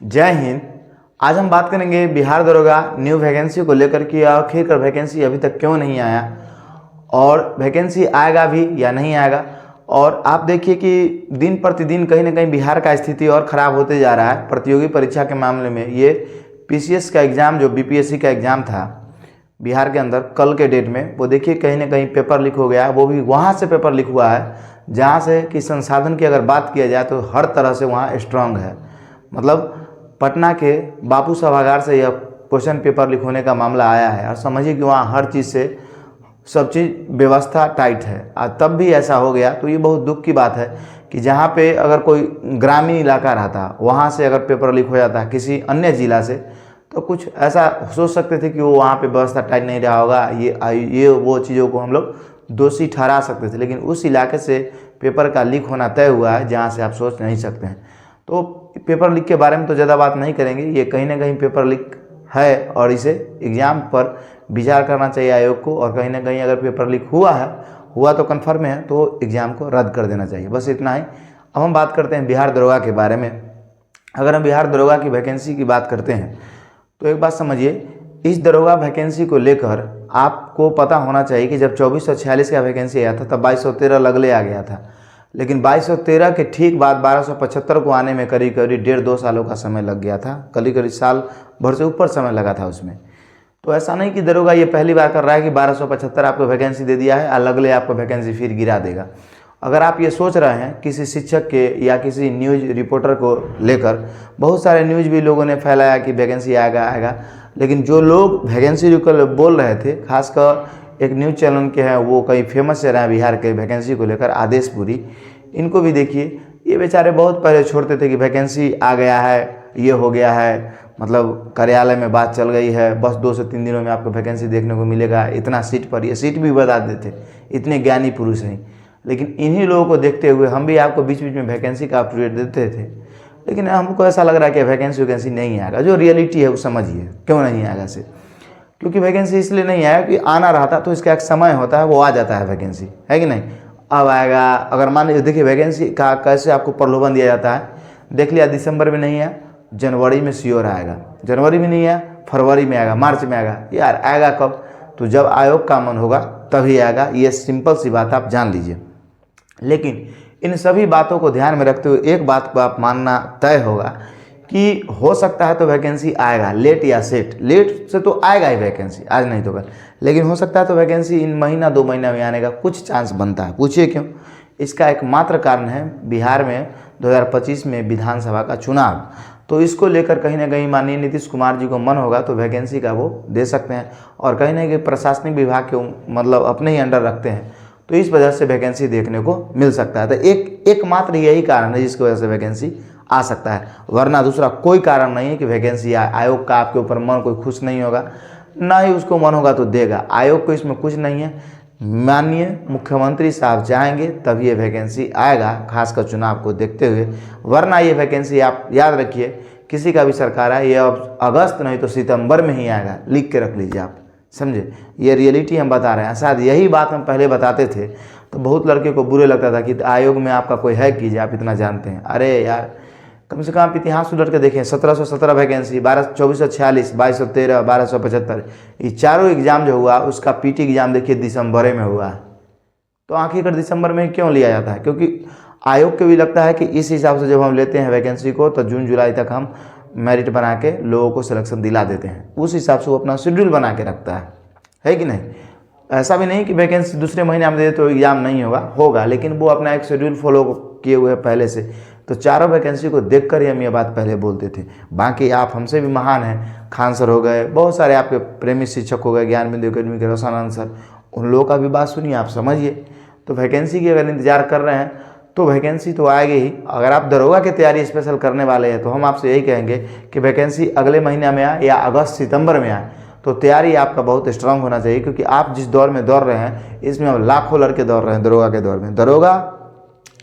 जय हिंद। आज हम बात करेंगे बिहार दरोगा न्यू वैकेंसी को लेकर कि आखिरकार वैकेंसी अभी तक क्यों नहीं आया और वैकेंसी आएगा भी या नहीं आएगा। और आप देखिए कि दिन प्रतिदिन कहीं ना कहीं बिहार का स्थिति और ख़राब होते जा रहा है। प्रतियोगी परीक्षा के मामले में ये पीसीएस का एग्ज़ाम जो बीपीएससी का एग्ज़ाम था बिहार के अंदर कल के डेट में, वो देखिए कहीं ना कहीं पेपर लीक हो गया है। वो भी वहाँ से पेपर लीक हुआ है जहाँ से कि संसाधन की अगर बात किया जाए तो हर तरह से वहाँ स्ट्रांग है। मतलब पटना के बापू सभागार से यह क्वेश्चन पेपर लीक होने का मामला आया है और समझिए कि वहाँ हर चीज़ से सब चीज़ व्यवस्था टाइट है। आज तब भी ऐसा हो गया तो ये बहुत दुख की बात है कि जहाँ पे अगर कोई ग्रामीण इलाका रहता वहाँ से अगर पेपर लीक हो जाता किसी अन्य ज़िला से तो कुछ ऐसा सोच सकते थे कि वो वहाँ पे व्यवस्था टाइट नहीं रहा होगा, ये वो चीज़ों को हम लोग दोषी ठहरा सकते थे। लेकिन उस इलाके से पेपर का लीक होना तय हुआ है जहाँ से आप सोच नहीं सकते हैं। तो पेपर लीक के बारे में तो ज़्यादा बात नहीं करेंगे, ये कहीं ना कहीं पेपर लीक है और इसे एग्ज़ाम पर विचार करना चाहिए आयोग को। और कहीं ना कहीं अगर पेपर लीक हुआ तो कन्फर्म है तो एग्ज़ाम को रद्द कर देना चाहिए। बस इतना ही। अब हम बात करते हैं बिहार दरोगा के बारे में। अगर हम बिहार दरोगा की वैकेंसी की बात करते हैं तो एक बात समझिए, इस दरोगा वैकेंसी को लेकर आपको पता होना चाहिए कि जब 2446 का वैकेंसी आया था तब 2213 लगले आ गया था। लेकिन 2213 के ठीक बाद 1275 को आने में करीब करीब 1.5-2 सालों का समय लग गया था। करीब साल भर से ऊपर समय लगा था उसमें। तो ऐसा नहीं कि दरोगा ये पहली बार कर रहा है कि 1275 आपको वैकेंसी दे दिया है, अलग ले आपको वैकेंसी फिर गिरा देगा। अगर आप ये सोच रहे हैं किसी शिक्षक के या किसी न्यूज़ रिपोर्टर को लेकर, बहुत सारे न्यूज़ भी लोगों ने फैलाया कि वैकेंसी आएगा, लेकिन जो लोग वैकेंसी को बोल रहे थे, खासकर एक न्यूज़ चैनल के हैं वो कई फेमस रहे हैं बिहार के वैकेंसी को लेकर, आदेशपुरी, इनको भी देखिए ये बेचारे बहुत पहले छोड़ते थे कि वैकेंसी आ गया है, ये हो गया है, मतलब कार्यालय में बात चल गई है, बस 2 से 3 दिनों में आपको वैकेंसी देखने को मिलेगा, इतना सीट पर, ये सीट भी बता देते, इतने ज्ञानी पुरुष हैं। लेकिन इन्हीं लोगों को देखते हुए हम भी आपको बीच बीच में वैकेंसी का अपडेट देते थे। लेकिन हमको ऐसा लग रहा है कि वैकेंसी नहीं आएगा। जो रियलिटी है वो समझिए क्यों नहीं आएगा से, क्योंकि वैकेंसी इसलिए नहीं आया कि आना रहता तो इसका एक समय होता है, वो आ जाता है वैकेंसी, है कि नहीं। अब आएगा। अगर मान लीजिए देखिए वैकेंसी का कैसे आपको प्रलोभन दिया जाता है, देख लिया दिसंबर में नहीं आया, जनवरी में श्योर आएगा, जनवरी में नहीं आया, फरवरी में आएगा, मार्च में आएगा। यार आएगा कब? तो जब आयोग का मन होगा तभी आएगा। ये सिंपल सी बात आप जान लीजिए। लेकिन इन सभी बातों को ध्यान में रखते हुए एक बात को आप मानना तय होगा कि हो सकता है तो वैकेंसी आएगा, लेट या सेट। लेट से तो आएगा ही वैकेंसी, आज नहीं तो कल, लेकिन हो सकता है तो वैकेंसी इन महीना 2 महीना में आने का कुछ चांस बनता है। पूछिए क्यों? इसका एकमात्र कारण है बिहार में 2025 में विधानसभा का चुनाव। तो इसको लेकर कहीं ना कहीं माननीय नीतीश कुमार जी को मन होगा तो वैकेंसी का वो दे सकते हैं। और कहीं ना कहीं प्रशासनिक विभाग के मतलब अपने ही अंडर रखते हैं, तो इस वजह से वैकेंसी देखने को मिल सकता है। तो एकमात्र यही कारण है जिसकी वजह से वैकेंसी आ सकता है, वरना दूसरा कोई कारण नहीं है कि वैकेंसी आए। आयोग का आपके ऊपर मन कोई खुश नहीं होगा, ना ही उसको मन होगा तो देगा। आयोग को इसमें कुछ नहीं है। माननीय मुख्यमंत्री साहब चाहेंगे तब ये वैकेंसी आएगा, खासकर चुनाव को देखते हुए। वरना ये वैकेंसी आप याद रखिए, किसी का भी सरकार है, ये अब अगस्त नहीं तो सितंबर में ही आएगा। लिख के रख लीजिए आप, समझे। ये रियलिटी हम बता रहे हैं। शायद यही बात हम पहले बताते थे तो बहुत लड़के को बुरे लगता था कि आयोग में आपका कोई है कीजिए, आप इतना जानते हैं। अरे यार कम से कम आप इतिहास उलट के देखें, 1717 वैकेंसी, 2446, 2213, 1275, ये चारों एग्जाम जो हुआ उसका पीटी एग्जाम देखिए दिसंबर में हुआ है। तो आखिरकार दिसंबर में क्यों लिया जाता है? क्योंकि आयोग को भी लगता है कि इस हिसाब से जब हम लेते हैं वैकेंसी को तो जून जुलाई तक हम मेरिट बना के लोगों को सिलेक्शन दिला देते हैं। उस हिसाब से वो अपना शेड्यूल बना के रखता है कि नहीं। ऐसा भी नहीं कि वैकेंसी दूसरे महीने में दे तो एग्जाम नहीं होगा, लेकिन वो अपना एक शेड्यूल फॉलो किए हुए है पहले से। तो चारों वैकेंसी को देखकर ही हम ये बात पहले बोलते थे। बाकी आप हमसे भी महान हैं, खान सर हो गए, बहुत सारे आपके प्रेमी शिक्षक हो गए, ज्ञान बिंदु अकेडमी के रोशनानंद सर, उन लोगों का भी बात सुनिए, आप समझिए। तो वैकेंसी की अगर इंतजार कर रहे हैं तो वैकेंसी तो आएगी ही। अगर आप दरोगा की तैयारी स्पेशल करने वाले हैं तो हम आपसे यही कहेंगे कि वैकेंसी अगले महीने में आए या अगस्त सितंबर में आए, तो तैयारी आपका बहुत स्ट्रांग होना चाहिए। क्योंकि आप जिस दौर में दौड़ रहे हैं इसमें अब लाखों लड़के दौड़ रहे हैं दरोगा के दौर में। दरोगा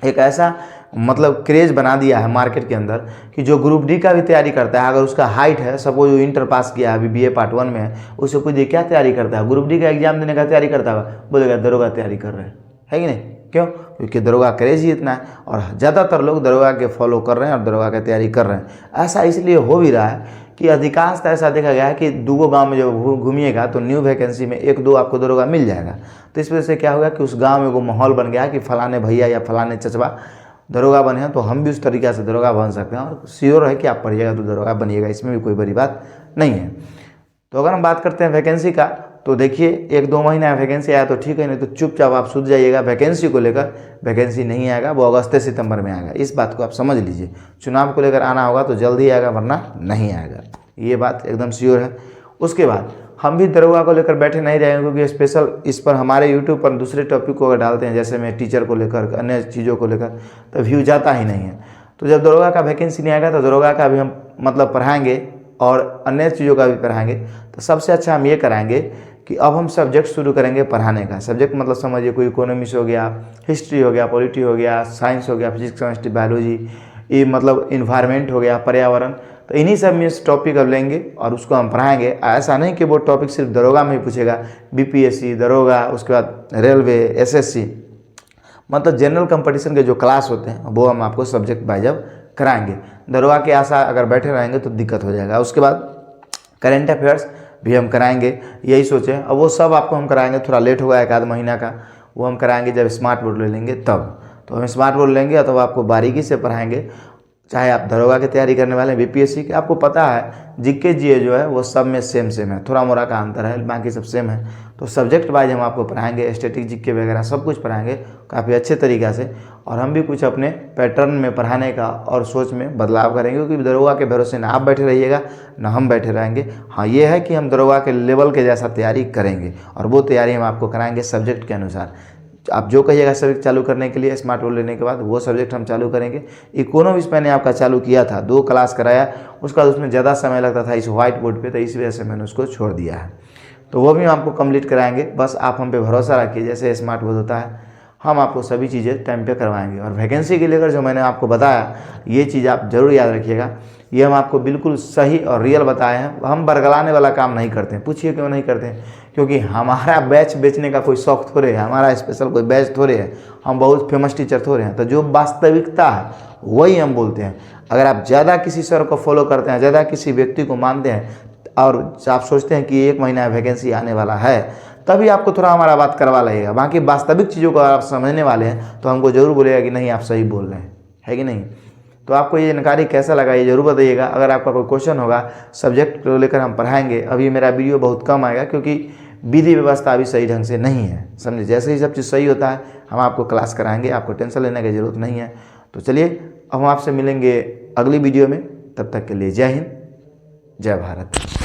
एक ऐसा मतलब क्रेज बना दिया है मार्केट के अंदर कि जो ग्रुप डी का भी तैयारी करता है, अगर उसका हाइट है, सपोज वो इंटर पास किया है, अभी बीए पार्ट 1 में है, उससे कोई क्या तैयारी करता है, ग्रुप डी का एग्जाम देने का तैयारी करता है, बोलेगा दरोगा तैयारी कर रहे हैं, है कि नहीं। क्यों? क्योंकि दरोगा क्रेज ही इतना है और ज़्यादातर लोग दरोगा के फॉलो कर रहे हैं और दरोगा की तैयारी कर रहे हैं। ऐसा इसलिए हो भी रहा है कि अधिकांशतः ऐसा देखा गया है कि दूगो गांव में जब घूमिएगा तो न्यू वैकेंसी में 1-2 आपको दरोगा मिल जाएगा। तो इस वजह से क्या होगा कि उस गांव में वो माहौल बन गया कि फलाने भैया या फलाने चचबा दरोगा बने हैं, तो हम भी उस तरीक़े से दरोगा बन सकते हैं और श्योर है कि आप पढ़िएगा तो दरोगा बनिएगा, इसमें भी कोई बड़ी बात नहीं है। तो अगर हम बात करते हैं वैकेंसी का, तो देखिए 1-2 महीना वैकेंसी आया तो ठीक है, नहीं तो चुपचाप आप सूझ जाइएगा वैकेंसी को लेकर। वैकेंसी नहीं आएगा, वो अगस्त सितंबर में आएगा, इस बात को आप समझ लीजिए। चुनाव को लेकर आना होगा तो जल्दी आएगा, वरना नहीं आएगा, ये बात एकदम श्योर है। उसके बाद हम भी दरोगा को लेकर बैठे नहीं रहेंगे, क्योंकि स्पेशल इस पर हमारे यूट्यूब पर दूसरे टॉपिक को अगर डालते हैं, जैसे मैं टीचर को लेकर अन्य चीज़ों को लेकर, तो व्यू जाता ही नहीं है। तो जब दरोगा का वैकेंसी नहीं आएगा तो दरोगा का भी हम मतलब पढ़ाएंगे और अन्य चीज़ों का भी पढ़ाएंगे। तो सबसे अच्छा हम ये कराएंगे कि अब हम सब्जेक्ट शुरू करेंगे पढ़ाने का। सब्जेक्ट मतलब समझिए कोई इकोनॉमिक्स हो गया, हिस्ट्री हो गया, पॉलिटी हो गया, साइंस हो गया, फिजिक्स केमिस्ट्री बायोलॉजी, ये मतलब इन्वायरमेंट हो गया, पर्यावरण। तो इन्हीं सब में टॉपिक अब लेंगे और उसको हम पढ़ाएंगे। ऐसा नहीं कि वो टॉपिक सिर्फ दरोगा में ही पूछेगा, बीपीएससी, दरोगा, उसके बाद रेलवे, एसएससी, मतलब जनरल कंपटीशन के जो क्लास होते हैं वो हम आपको सब्जेक्ट बाय जब कराएंगे। दरोगा के आशा अगर बैठे रहेंगे तो दिक्कत हो जाएगा। उसके बाद करेंट अफेयर्स भी हम कराएंगे, यही सोचें। अब वो सब आपको हम कराएंगे, थोड़ा लेट होगा 1-आध महीना का, वो हम कराएंगे जब स्मार्ट बोर्ड ले लेंगे तब। तो हम स्मार्ट बोर्ड लेंगे तो आपको बारीकी से पढ़ाएंगे। चाहे आप दरोगा की तैयारी करने वाले हैं, बीपीएससी की, आपको पता है जीके जीए जो है वो सब में सेम है, थोड़ा मोड़ा का अंतर है, बाकी सब सेम है। तो सब्जेक्ट वाइज हम आपको पढ़ाएंगे, स्टैटिक जीके वगैरह सब कुछ पढ़ाएंगे काफ़ी अच्छे तरीक़ा से। और हम भी कुछ अपने पैटर्न में पढ़ाने का और सोच में बदलाव करेंगे, क्योंकि दरोगा के भरोसे ना आप बैठे रहिएगा ना हम बैठे रहेंगे। हाँ, ये है कि हम दरोगा के लेवल के जैसा तैयारी करेंगे और वो तैयारी हम आपको कराएंगे सब्जेक्ट के अनुसार। आप जो कहिएगा सब्जेक्ट चालू करने के लिए, स्मार्ट बोर्ड लेने के बाद वो सब्जेक्ट हम चालू करेंगे। इकोनॉमिक्स मैंने आपका चालू किया था, 2 क्लास कराया, उसका उसमें ज़्यादा समय लगता था इस व्हाइट बोर्ड पे, तो इस वजह से मैंने उसको छोड़ दिया है। तो वो भी हम आपको कंप्लीट कराएंगे, बस आप हम पे भरोसा रखिए। जैसे स्मार्ट बोर्ड होता है, हम आपको सभी चीज़ें टाइम पे करवाएंगे। और वैकेंसी के लेकर जो मैंने आपको बताया, ये चीज़ आप ज़रूर याद रखिएगा, ये हम आपको बिल्कुल सही और रियल बताए हैं। हम बरगलाने वाला काम नहीं करते हैं। पूछिए क्यों नहीं करते हैं? क्योंकि हमारा बैच बेचने का कोई शौक थोड़े है, हमारा स्पेशल कोई बैच थोड़े है, हम बहुत फेमस टीचर थोड़े हैं। तो जो वास्तविकता है वही हम बोलते हैं। अगर आप ज़्यादा किसी सर को फॉलो करते हैं, ज़्यादा किसी व्यक्ति को मानते हैं और आप सोचते हैं कि 1 महीना वैकेंसी आने वाला है, तभी आपको थोड़ा हमारा बात करवा लगेगा। बाकी वास्तविक चीज़ों को आप समझने वाले हैं तो हमको ज़रूर बोलेगा कि नहीं आप सही बोल रहे हैं, है कि नहीं। तो आपको ये जानकारी कैसा लगा ये ज़रूर बताइएगा। अगर आपका कोई क्वेश्चन होगा, सब्जेक्ट को लेकर हम पढ़ाएंगे। अभी मेरा वीडियो बहुत कम आएगा क्योंकि विधि व्यवस्था अभी सही ढंग से नहीं है, समझे। जैसे ही सब चीज़ सही होता है हम आपको क्लास कराएंगे, आपको टेंशन लेने की ज़रूरत नहीं है। तो चलिए अब हम आपसे मिलेंगे अगली वीडियो में, तब तक के लिए जय हिंद, जय भारत।